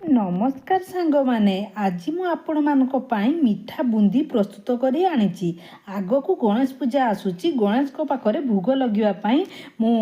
नमस्कार सांग माने आज मु आपण मानक पाई मिठा बुंदी प्रस्तुत करी आनिची। आगो को गणेश पूजा आसुची। गणेश को पाखरे भोग लगिवा पाई मु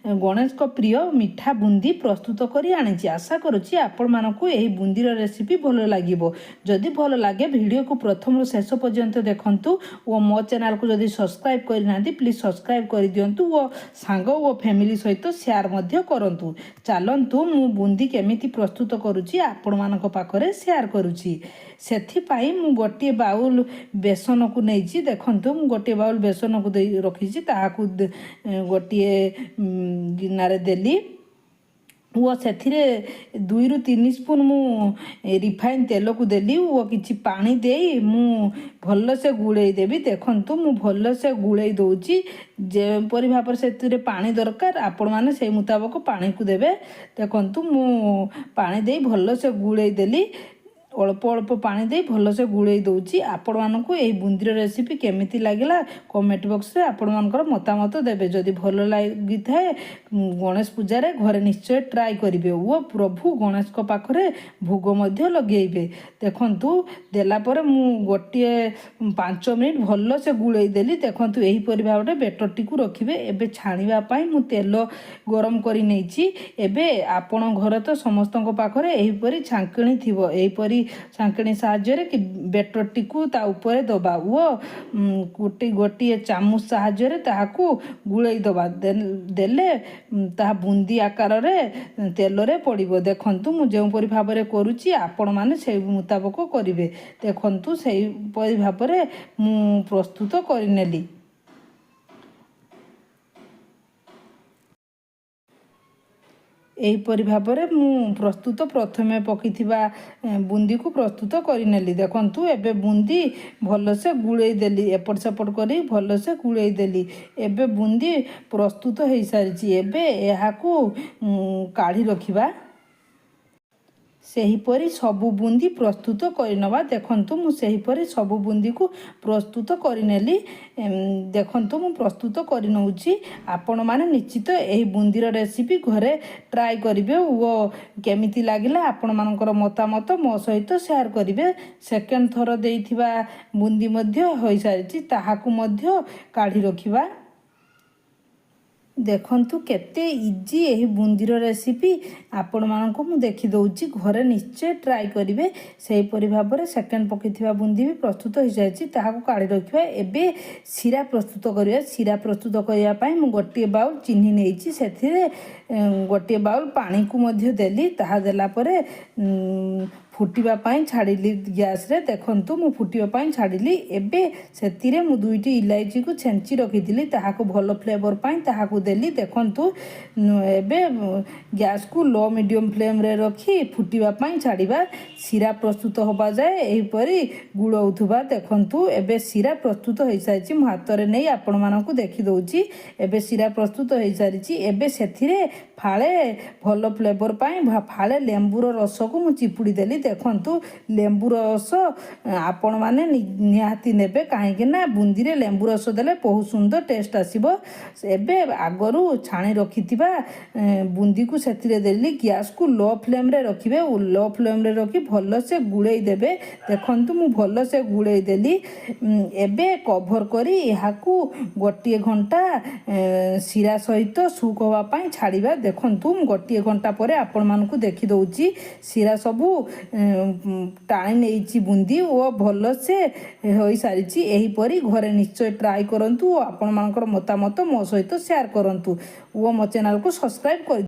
गणेश को प्रिय मिठा बुंदी प्रस्तुत करी आनिची। आशा करूची आपण मानकु एही बुंदीर रेसिपी भलो लागिबो। जदि भलो लागे वीडियो को प्रथम शेष पर्यंत देखंतु ओ मो चैनल को जदि सब्सक्राइब करि नांती प्लीज सब्सक्राइब करि दियंतु ओ सांग ओ फैमिली सहित शेयर मध्य करंतु। चलंतु मु बुंदी केमिति प्रस्तुत करूची आपण मानक पाखरे शेयर करूची। सेथिपाई मु गोटे बाउल बेसन को नहींची। देखंतु मु गोटे बाउल बेसन को दे रखीची। ताहाकु गोटे गिनारे देली वो से 2 ରୁ 3 स्पून मु रिफाइन तेल को देली। वो किछि पानी देई मु भल से गुड़े देवी। देखंतु मु भल से गुड़े दउची। जे परि भापर सेतिरे पानी दरकार आपण माने सेई मुताबिक पानी को देबे। देखंतु मु पानी देई भल से गुड़े देली। अल्प अल्प पानी दे भल से गुड़े दउची। आपण मानकु एही बुंदीर रेसिपी केमिति लागिला कमेंट बॉक्स रे आपण मानकर मतामत देबे। जदि भल लागि थाए गणेश पूजा रे घरे निश्चय ट्राई करिवे। वो प्रभु गणेश को पाखरे भोग मध्य लगेइबे। देखंतु देला परे मु गोटे 5 मिनिट भल से गुड़े देली। देखंतु एही परि भाबरे बेटर टी को रखिबे। एबे छाणीबा पाई मु तेल गरम करि नैची। एबे आपण घर तो समस्तन को पाखरे एही परि छांकणी थिबो। एही परि छांकणी साहाय्य कि बेटर टी को ता ऊपर दबा। वो गोटे चामच साहाय्य ताहाकू गुड़े दबा देले ता बुंदी आकार रे तेल रे पड़िबो। देखंतु मु जेउ परि भाबरे करूची आपण माने सेई मुताबिक करिवे। देखंतु सेई परि भाबरे मु प्रस्तुत करिनेली। एहीपरि भाବରେ ମୁଁ ପ୍ରସ୍ତୁତ ପ୍ରଥମେ ପକିଥିବା ବୁନ୍ଦି को प्रस्तुत କରିନେଲି। ଦେଖନ୍ତୁ ଏବେ ବୁନ୍ଦି ଭଲସେ ଗୁଳେଇ ଦେଲି। ଏପଟ ସେପଟ କରି ଭଲସେ ଗୁଳେଇ ଦେଲି। ଏବେ ବୁନ୍ଦି ପ୍ରସ୍ତୁତ ହେଇସାରିଛି। ଏବେ ଏହାକୁ କାଢ଼ି ରଖିବା। सेहीपरि सबु बुंदी प्रस्तुत करनवा। देखंतु मु सेहीपरि सबु बुंदी को प्रस्तुत करिनेली। देखंतु मु प्रस्तुत करिनउची। आपण माने निश्चित एही बुंदीर रेसिपी घरे ट्राई करिवे। वो केमिति लागिला आपण मानकर मतामत मो सहित शेयर करिवे। सेकेंड थर देइथिबा बुंदी मध्य होई सारिची। ताहाकु मध्य काढी रखिबा। देखंतु केते इजी एही बुंदीर रेसिपी आपण मानकु मु देखि दउची। घरे निश्चय ट्राई करिवे। सेही परि भाबरे सेकेंड पकिथिबा बुंदी भी प्रस्तुत हो जायछि। ताहाकु काढी रखिबा। एबे सिरा प्रस्तुत करिया। सिरा प्रस्तुत करिया पई मु गोटे बाउल चिन्नी नेइछि। सेथिरे गोटे बाउल पानी को मध्य देली। ताहा देला परे फुटिबा पाई छाड़िली गैस रे। देखंतु मु फुटिबा पाई छाड़िली। एबे सेतिरे मु 2टी इलायची को छेंची रखिथिली। ताहाको भलो फ्लेवर पाई ताहाको देली। देखंतु एबे गैस को लो मीडियम फ्लेम रे रखी फुटिबा पाई छाड़िबा। सिरा प्रस्तुत होबा जाए एही परी गुळौथुबा। देखंतु एबे सिरा प्रस्तुत होई सारिछि। मु हाथ रे नै आपण मानकु देखि दउची। एबे सिरा प्रस्तुत होई सारिछि। एबे सेथिरे फाळे भलो फ्लेवर पाई फाळे लेंबुर रस को मु चिपुडी देली। देखंतु लेंबु रस आपण माने निहाती नेबे। काहे ना बुंदी रे लेंबु रस देले बहुत सुंदर टेस्ट आसीबो। एबे आगरु छाणी रखिथिबा बुंदी को सेथिरे देली। गैस को लो फ्लेम रे रखिबे। लो फ्लेम रे रखी भलो से गुळेई देबे। देखंतु मु भलो से गुळेई देली। एबे कवर करी एहाकू गोटे घंटा सिरा सहित सुक होबा पई छाड़ीबा। देखंतु मु गोटे घंटा परे आपण मानकु देखि दउची। सिरा सबु टाणी नेइची बुंदी ओ भल से होई सारिची। एही परी घरे निश्चय ट्राई करंतु। आपण मानकर मतामत मो सहित शेयर करंतु। ओ मो चैनल को सब्सक्राइब कर